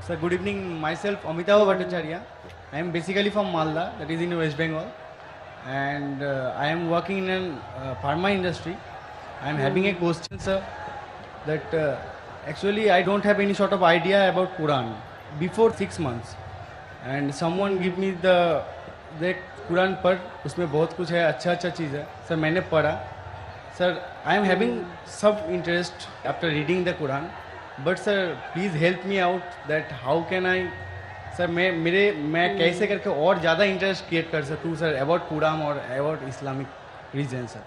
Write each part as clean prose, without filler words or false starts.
Sir, good evening. Myself, Amitabh Bhattacharya. I am basically from Malda, that is in West Bengal, and I am working in an pharma industry. I am having a question, sir, that actually I don't have any sort of idea about Quran before 6 months, and someone give me the Quran पर उसमें बहुत कुछ है, अच्छा अच्छा चीज़ है sir, मैंने पढ़ा सर. आई एम हैविंग सब interest after reading the Quran, but sir please help me out that how can I sir, मैं कैसे करके और ज़्यादा इंटरेस्ट क्रिएट कर सकूँ सर अबाउट कुरान और अबाउट इस्लामिक रीजन सर.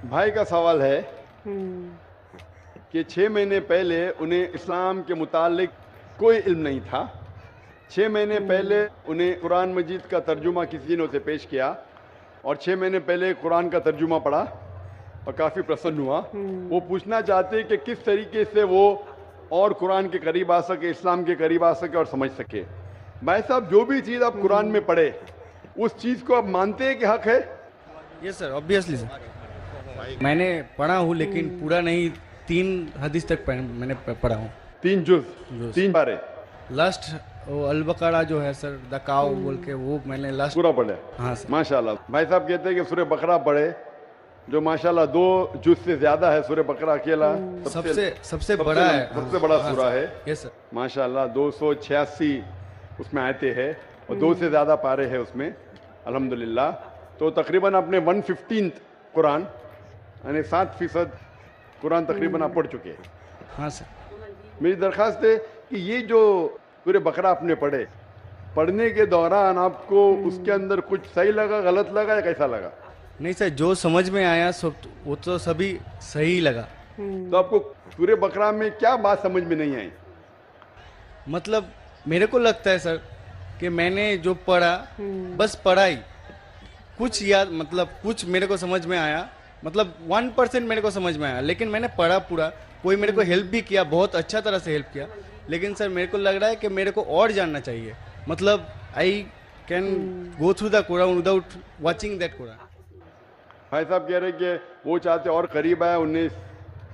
भाई का सवाल है कि 6 महीने पहले उन्हें इस्लाम के मुतालिक कोई इल्म नहीं था. 6 महीने पहले उन्हें कुरान मजीद का तर्जुमा किसी ने उसे पेश किया और 6 महीने पहले कुरान का तर्जुमा पढ़ा और काफ़ी प्रसन्न हुआ. वो पूछना चाहते कि किस तरीके से वो और कुरान के करीब आ सके, इस्लाम के करीब आ सके और समझ सके. भाई साहब, जो भी चीज़ आप कुरान में पढ़े उस चीज़ को आप मानते हैं कि हक है? Yes sir, obviously sir. मैंने पढ़ा हूँ लेकिन पूरा नहीं, 3 हदीस तक मैंने पढ़ा हूँ. 3 जुज़, 3 पारे. लास्ट वो अल बकरा जो है सर, द काउ बोल के, वो मैंने लास्ट पूरा पढ़े. हाँ सर. माशाल्लाह. भाई साहब कहते हैं कि सूरह बकरा पढ़े, जो माशाल्लाह 2 जुज़ से ज्यादा है. सूरह बकरा अकेला सबसे बड़ा है, सबसे बड़ा सूरा है. Yes sir. माशाल्लाह 286 उसमें आयते हैं और 2 से ज्यादा पारे हैं उसमें, अल्हम्दुलिल्लाह. तो तकरीबन आपने 115th कुरान यानी 7% कुरान तकरीबन आप पढ़ चुके हैं. हाँ सर. मेरी दरख्वास्त है कि ये जो सूरह बकरा आपने पढ़े, पढ़ने के दौरान आपको उसके अंदर कुछ सही लगा, गलत लगा या कैसा लगा? नहीं सर, जो समझ में आया सब वो तो सभी सही लगा. तो आपको सूरह बकरा में क्या बात समझ में नहीं आई? मतलब मेरे को लगता है सर कि मैंने जो पढ़ा बस पढ़ा ही, कुछ याद, मतलब कुछ मेरे को समझ में आया, मतलब 1% मेरे को समझ में आया, लेकिन मैंने पढ़ा पूरा. कोई मेरे को हेल्प भी किया, बहुत अच्छा तरह से हेल्प किया, लेकिन सर मेरे को लग रहा है कि मेरे को और जानना चाहिए. मतलब I can go through the Quran without watching that Quran. भाई साहब कह रहे कि वो चाहते और करीब आए, उन्हें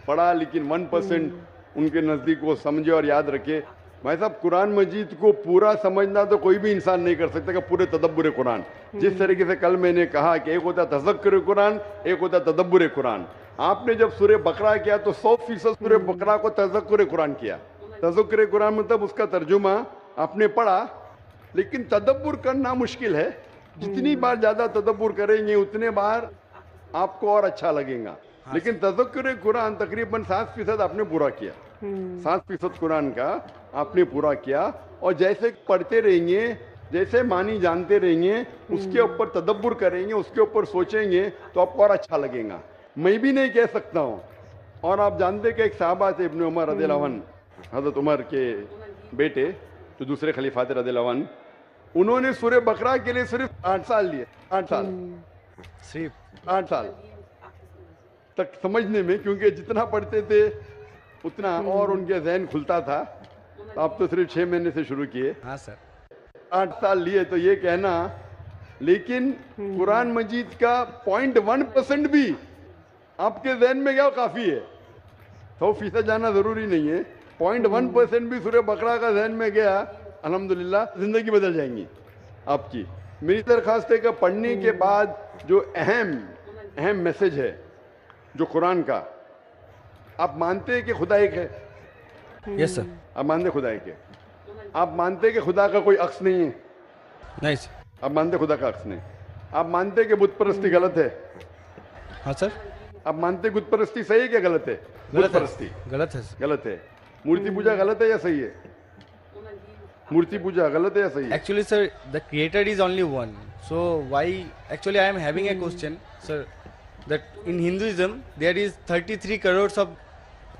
पढ़ा लेकिन 1% उनके नज़दीक वो समझे और याद रखे. भाई साहब, कुरान मजीद को पूरा समझना तो कोई भी इंसान नहीं कर सकता कि पूरे तदब्बुर कुरान. जिस तरीके से कल मैंने कहा कि एक होता तज़क्कुर कुरान, एक होता तदब्बुर कुरान. आपने जब सूरह बकरा किया तो 100% सूरह बकरा को तज़क्कुर कुरान किया. तज़क्कुर कुरान मतलब उसका तर्जुमा आपने पढ़ा, लेकिन तदब्बुर करना मुश्किल है. जितनी बार ज़्यादा तदब्बुर करेंगे उतने बार आपको और अच्छा लगेगा. लेकिन तज़क्कुर कुरान तकरीबन 7% आपने पूरा किया. 7% कुरान का आपने पूरा किया. और जैसे पढ़ते रहेंगे, जैसे मानी जानते रहेंगे, उसके ऊपर तदब्बुर करेंगे, उसके ऊपर सोचेंगे तो आपको और अच्छा लगेगा. मैं भी नहीं कह सकता हूँ. और आप जानते कि एक साहबा थे इब्न उमर रज़ियल्लाहु अन्हु, हज़रत उमर के बेटे जो दूसरे खलीफा थे रज़ियल्लाहु अन्हु, उन्होंने सूरह बकरा के लिए सिर्फ 8 साल लिए. 8 साल, सिर्फ 8 साल तक समझने में, क्योंकि जितना पढ़ते थे उतना और उनके जहन खुलता था. आप तो सिर्फ 6 महीने से शुरू किए. हाँ सर. 8 साल लिए तो ये कहना, लेकिन कुरान मजीद का 0.1% भी आपके जहन में गया काफ़ी है. 100% जाना ज़रूरी नहीं है. 0.1% भी सूरह बकरा का जहन में गया, अल्हम्दुलिल्लाह ज़िंदगी बदल जाएंगी आपकी. मेरी दरख्वास्त है कि पढ़ने के बाद जो अहम मैसेज है जो कुरान का, आप मानते हैं कि खुदा एक है? Yes sir. आप मानते खुदा एक है? आप मानते हैं कि खुदा का कोई अक्स नहीं है? नहीं सर. आप मानते खुदा का अक्स नहीं? आप मानते कि बुत परस्ती गलत है? हाँ सर. आप मानते बुत परस्ती सही है क्या गलत है? बुत परस्ती गलत है. गलत है. मूर्ति पूजा गलत है या सही है? मूर्ति पूजा गलत है या सही है? Actually, sir, the creator is only one. So why? Actually, I am having a question, sir. That in Hinduism there is 33 crores of,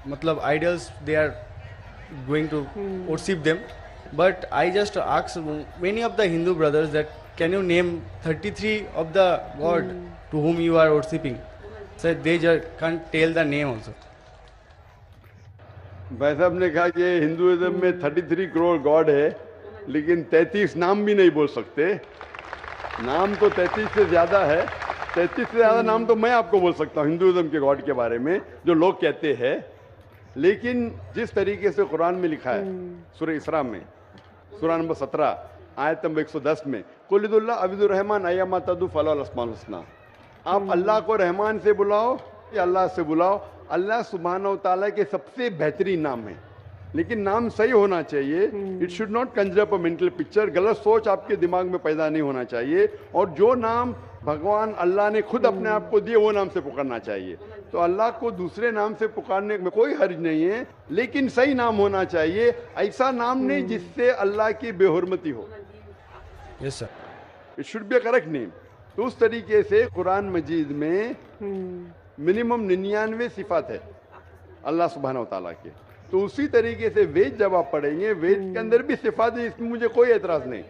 matlab, idols. They are going to worship them. But I just ask many of the Hindu brothers that can you name 33 of the god to whom you are worshipping? Sir, they just can't tell the name also. भाई साहब ने कहा कि Hinduism में 33 crore God है, लेकिन 33 नाम भी नहीं बोल सकते. नाम तो 33 से ज़्यादा है. 33 से ज़्यादा नाम तो मैं आपको बोल सकता हूँ हिंदुइज्म के गॉड के बारे में, जो लोग कहते हैं. लेकिन जिस तरीके से कुरान में लिखा है, सूरह इसरा में सूरह नंबर 17 आयत नंबर 110 में, कुलिदुल्लाह अबिदुर रहमान अय्यमा तदु फलाहुल अस्माउल हुस्ना, आप अल्लाह को रहमान से बुलाओ या अल्लाह से बुलाओ, अल्लाह सुब्हानहू तआला के सबसे बेहतरीन नाम है। लेकिन नाम सही होना चाहिए। It should not Kanjar a mental picture, गलत सोच आपके दिमाग में पैदा नहीं होना चाहिए। और जो नाम भगवान अल्लाह ने खुद अपने आप को दिए वो नाम से पुकारना चाहिए। तो अल्लाह को दूसरे नाम से पुकारने में कोई हर्ज नहीं है, लेकिन सही नाम होना चाहिए। ऐसा नाम नहीं जिससे अल्लाह की बेहुरमती हो। Yes sir. It should be a correct name. तो उस तरीके से कुरान मजीद में मिनिमम 99 सिफात है अल्लाह सुब्हानहू तआला के। तो उसी तरीके से वेद जब आप पढ़ेंगे, वेद के अंदर भी सिफात है, इसमें मुझे कोई एतराज नहीं।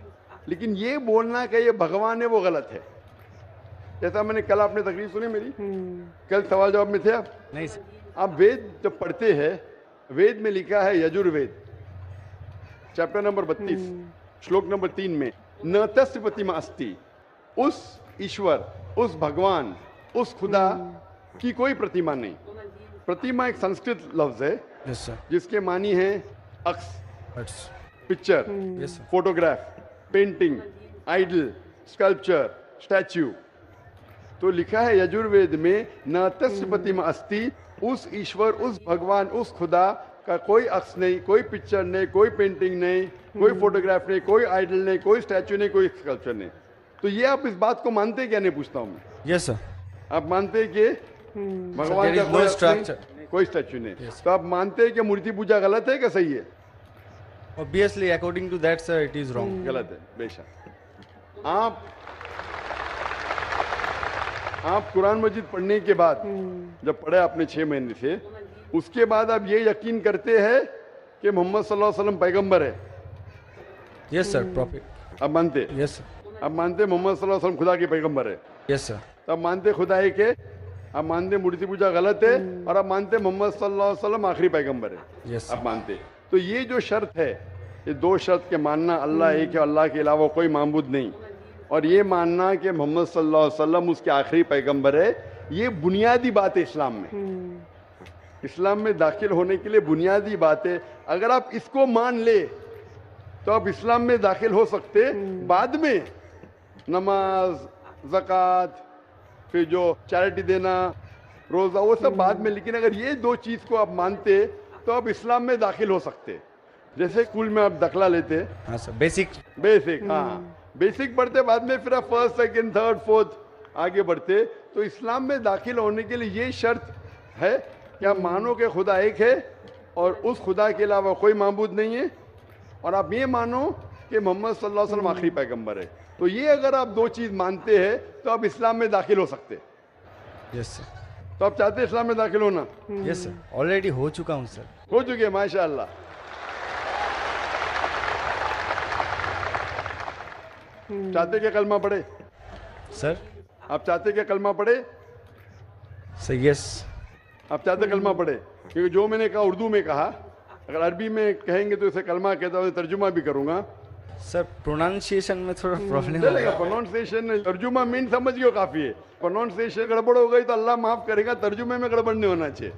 लेकिन ये बोलना कि ये भगवान है वो गलत है। जैसा मैंने कल आपने तकरीर सुनी मेरी, कल सवाल जवाब में थे आप? नहीं सर। आप वेद जब पढ़ते हैं, वेद में लिखा है यजुर्वेद चैप्टर नंबर 32 श्लोक नंबर 3 में, न तस्य प्रतिमा अस्ति, उस ईश्वर, उस भगवान, उस खुदा की कोई प्रतिमा नहीं। प्रतिमा एक संस्कृत लफ्ज है यस सर। जिसके मानी है अक्स, That's- picture, yes sir. Photograph, painting, idol, sculpture, statue. तो लिखा है यजुर्वेद में, न तस्य प्रतिमा अस्ति, उस ईश्वर, उस भगवान, उस खुदा का कोई अक्स नहीं, कोई पिक्चर नहीं, कोई पेंटिंग नहीं, कोई फोटोग्राफ नहीं, कोई आइडल नहीं, कोई स्टैच्यू नहीं, कोई स्कल्पचर नहीं। तो ये आप इस बात को मानते क्या? नहीं पूछता हूँ मैं। Yes sir. आप मानते हैं कि भगवान there का is कोई no अक्स structure. नहीं, कोई स्टैच्यू नहीं। Yes. तो आप मानते हैं कि मूर्ति पूजा गलत है क्या सही है? Obviously, according to that, sir, it is wrong. गलत है बेशक। आप कुरान मजीद पढ़ने के बाद, जब पढ़े आपने 6 महीने से, उसके बाद आप ये यकीन करते हैं कि मोहम्मद सल्लल्लाहु अलैहि वसल्लम पैगंबर है? Yes, sir. Prophet. आप मानते? Yes, sir. आप मानते मोहम्मद सल्लल्लाहु अलैहि वसल्लम खुदा के पैगंबर है? Yes, sir. तो आप मानते खुदा है के? आप मानते मूर्ति पूजा गलत है, और आप मानते मोहम्मद सल्लल्लाहु अलैहि वसल्लम आखिरी पैगंबर है? Yes, sir. आप मानते। तो ये जो शर्त है, ये 2 शर्त के मानना, अल्लाह एक है, अल्लाह के अलावा कोई माबूद नहीं, और ये मानना कि मोहम्मद सल्लल्लाहु अलैहि वसल्लम उसके आखिरी पैगंबर है, ये बुनियादी बात है इस्लाम में। इस्लाम में दाखिल होने के लिए बुनियादी बात है। अगर आप इसको मान ले तो आप इस्लाम में दाखिल हो सकते। बाद में नमाज, ज़कात, फिर जो चैरिटी देना, रोज़ा, वो सब बाद में। लेकिन अगर ये 2 चीज़ को आप मानते तो आप इस्लाम में दाखिल हो सकते। जैसे स्कूल में आप दाखिला लेते, हाँ सर। बेसिक। हाँ, बेसिक पढ़ते, बाद में फिर आप फर्स्ट, सेकंड, थर्ड, फोर्थ आगे बढ़ते। तो इस्लाम में दाखिल होने के लिए ये शर्त है कि आप मानो कि खुदा एक है और उस खुदा के अलावा कोई माबूद नहीं है, और आप ये मानो कि मोहम्मद सल्लल्लाहु अलैहि वसल्लम आखिरी पैगंबर है। तो ये अगर आप 2 चीज़ मानते हैं तो आप इस्लाम में दाखिल हो सकते। Yes sir. तो आप चाहते हैं इस्लाम में दाखिल होना? Yes sir. ऑलरेडी हो चुका हूँ सर। हो चुके हैं, माशाअल्लाह। चाहते क्या कलमा पढ़े? सर। आप चाहते क्या कलमा पढ़े? Sir yes. आप चाहते कलमा पढ़े? क्योंकि जो मैंने कहा उर्दू में कहा, अगर अरबी में कहेंगे तो इसे कलमा कहता हूँ, तर्जुमा भी करूंगा। सर प्रोनाउंसिएशन में थोड़ा प्रॉब्लम चलेगा, प्रोनाउंसिएशन, तर्जुमा मीन समझ गए काफी है। प्रोनाउंसिएशन गड़बड़ हो गई तो अल्लाह माफ करेगा, तर्जुमे में गड़बड़ नहीं होना चाहिए।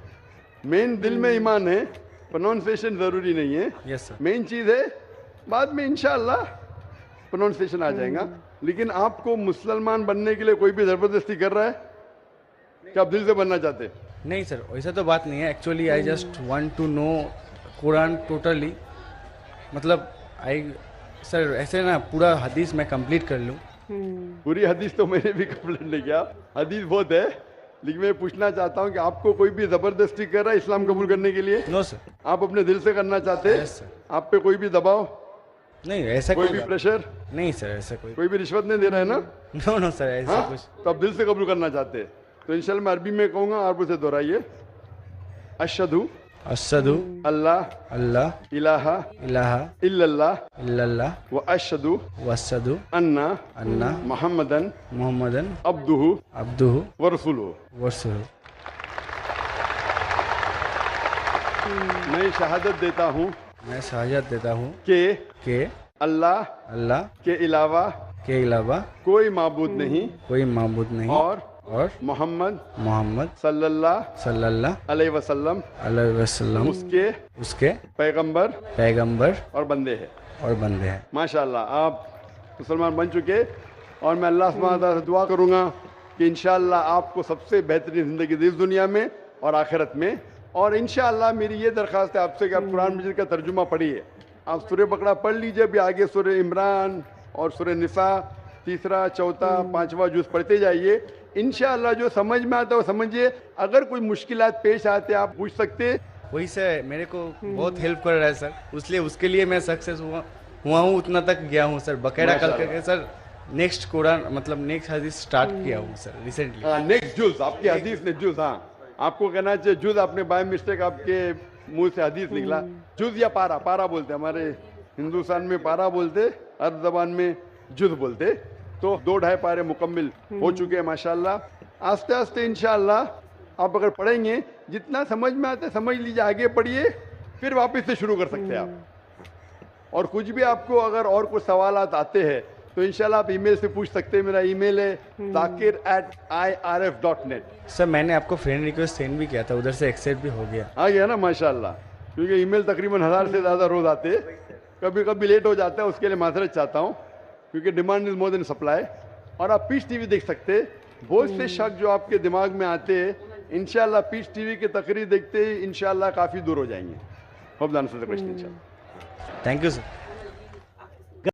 मेन दिल में ईमान है, प्रोनाउंसिएशन जरूरी नहीं है। Yes sir. मेन चीज है, बाद में इंशाअल्लाह प्रोनाउंसिएशन आ जाएगा। लेकिन आपको मुसलमान बनने के लिए कोई भी जबरदस्ती कर रहा है कि आप दिल से बनना चाहते? नहीं सर, वैसा तो बात नहीं है। Actually I just want to know Quran totally. मतलब आई सर ऐसे ना पूरा हदीस मैं कंप्लीट कर लूँ। पूरी हदीस तो मैंने भी कंप्लीट नहीं किया, हदीस बहुत है। लेकिन मैं पूछना चाहता हूँ कि आपको कोई भी जबरदस्ती कर रहा है इस्लाम कबूल करने के लिए? No sir. आप अपने दिल से करना चाहते हैं? Yes sir. आप पे कोई भी दबाव, नहीं ऐसा कोई भी प्रेशर, नहीं सर, ऐसा कोई भी रिश्वत नहीं दे रहा है ना? नो नो सर, ऐसा हाँ? कुछ। तो आप दिल से कबूल करना चाहते हैं तो इंशाल्लाह मैं अरबी में कहूँगा, आप उसे दोहराइए। अशहदु अशहदु अल्लाह अल्लाह इलाहा इलाहा इल्लल्लाह इल्लल्लाह व अशहदु वअशहदु अन्ना अन्ना मुहम्मदन मुहम्मदन अब्दुहु अब्दुहु व रसूलुहु। वरसूलुहु। मैं शहादत देता हूँ मैं शहादत देता हूँ कि अल्लाह के अलावा के अलावा कोई माबूद नहीं कोई माबूद नहीं और और मोहम्मद मोहम्मद सल्लल्लाहु अलैहि वसल्लम उसके उसके पैगंबर पैगंबर और बंदे हैं। और बंदे हैं। माशाल्लाह आप मुसलमान बन चुके और मैं अल्लाह सुब्हानहू व तआला से दुआ करूँगा कि इंशाअल्लाह आपको सबसे बेहतरीन ज़िंदगी दी इस दुनिया में और आखिरत में। और इंशाअल्लाह मेरी ये दरख्वास्त है आपसे कि आप कुरान मजीद का तर्जुमा पढ़िए। आप सूरह बकरा पढ़ लीजिए, अभी आगे सूरह इमरान और सूरह निसा तीसरा चौथा पांचवा जुज़ पढ़ते जाइए। इंशाअल्लाह जो समझ में आता है वो समझिए। अगर कोई मुश्किलात पेश आते हैं आप पूछ सकते। वही सर मेरे को बहुत हेल्प कर रहा है सर, इसलिए उसके लिए मैं सक्सेस हुआ हूँ, उतना तक गया हूँ सर। बकायदा कल करके सर नेक्स्ट कुरान मतलब नेक्स्ट हदीस स्टार्ट किया हूँ सर रिसेंटली। नेक्स्ट जुज़ आपकी हदीस ने जुज़, हाँ आपको कहना चाहिए जुज़, आपने बाय मिस्टेक आपके मुंह से हदीस निकला। जुज़ या पारा, पारा बोलते हमारे हिंदुस्तान में, पारा बोलते, अरब ज़बान में जुज़ बोलते। तो 2-2.5 पारे मुकम्मिल हो चुके हैं माशाल्लाह। आस्ते आस्ते इंशाअल्लाह आप अगर पढ़ेंगे जितना समझ में आता है समझ लीजिए, आगे पढ़िए, फिर वापस से शुरू कर सकते हैं आप। और कुछ भी आपको अगर और कुछ सवालात आते हैं तो इंशाल्लाह आप ईमेल से पूछ सकते हैं। मेरा ईमेल है zakir@irf.net। सर मैंने आपको फ्रेंड रिक्वेस्ट सेंड भी किया था, उधर से एक्सेप्ट भी हो गया। आ गया ना माशाल्लाह, क्योंकि ईमेल तकरीबन 1000 से ज़्यादा रोज़ आते हैं, कभी कभी लेट हो जाता है, उसके लिए माजरत चाहता हूँ, क्योंकि demand is more than supply. और आप पीस टीवी देख सकते हैं। बहुत से शक जो आपके दिमाग में आते हैं इंशाल्लाह पीस टीवी की तकरीर देखते ही इंशाल्लाह काफ़ी दूर हो जाएंगे। Hope the answer the question इंशाल्लाह। Thank you sir.